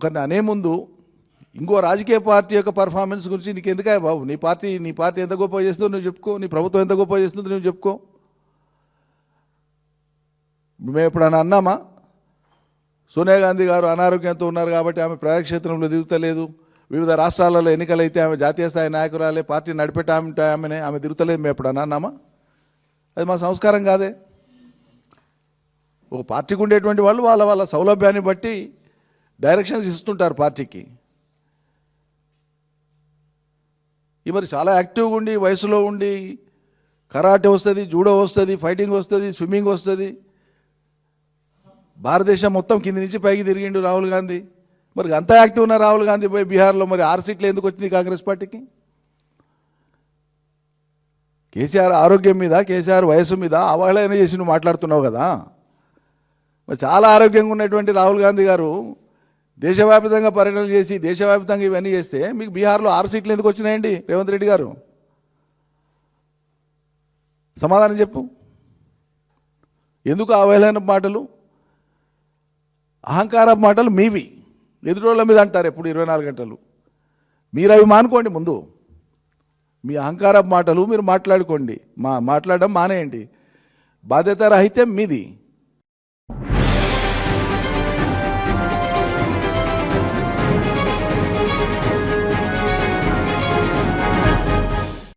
ఒకరిని అనే ముందు ఇంకో రాజకీయ పార్టీ యొక్క పర్ఫార్మెన్స్ గురించి నీకు ఎందుకే బాబు? నీ పార్టీ ఎంత గొప్ప చేస్తుందో నువ్వు చెప్పుకో, నీ ప్రభుత్వం ఎంత గొప్ప చేస్తుందో నువ్వు చెప్పుకో. మేము ఎప్పుడన్నా అన్నామా సోనియా గాంధీ గారు అనారోగ్యంతో ఉన్నారు కాబట్టి ఆమె ప్రజాక్షేత్రంలో దిగుతలేదు, వివిధ రాష్ట్రాలలో ఎన్నికలైతే ఆమె జాతీయ స్థాయి నాయకురాలే, పార్టీ నడిపెట్టామంటే ఆమె తిరుగుతలేదు మేము ఎప్పుడన్నా అన్నామా? అది మా సంస్కారం కాదే. ఒక పార్టీకి ఉండేటువంటి వాళ్ళు వాళ్ళ సౌలభ్యాన్ని బట్టి డైరెక్షన్స్ ఇస్తుంటారు పార్టీకి. ఈ మరి చాలా యాక్టివ్గా ఉండి వయసులో ఉండి కరాటే వస్తుంది, జూడో వస్తుంది, ఫైటింగ్ వస్తుంది, స్విమ్మింగ్ వస్తుంది, భారతదేశం మొత్తం కింది నుంచి పైకి తిరిగిండు రాహుల్ గాంధీ. మరి అంత యాక్టివ్ ఉన్న రాహుల్ గాంధీ పోయి బీహార్లో మరి 6 సీట్లు ఎందుకు వచ్చింది కాంగ్రెస్ పార్టీకి? కేసీఆర్ ఆరోగ్యం మీద, కేసీఆర్ వయసు మీద అవహేళన చేసి నువ్వు మాట్లాడుతున్నావు కదా. మరి చాలా ఆరోగ్యంగా ఉన్నటువంటి రాహుల్ గాంధీ గారు దేశవ్యాప్తంగా పర్యటనలు చేసి దేశవ్యాప్తంగా ఇవన్నీ చేస్తే మీకు బీహార్లో 6 సీట్లు ఎందుకు వచ్చినాయండి రేవంత్ రెడ్డి గారు? సమాధానం చెప్పు. ఎందుకు అవహేళన మాటలు, అహంకార మాటలు మీవి, ఎదురోళ్ళ మీద అంటారు ఎప్పుడు 24 గంటలు. మీరు అవి మానుకోండి. ముందు మీ అహంకార మాటలు మీరు మాట్లాడుకోండి, మాట్లాడడం మానేయండి. బాధ్యత రాహిత్యం మీది.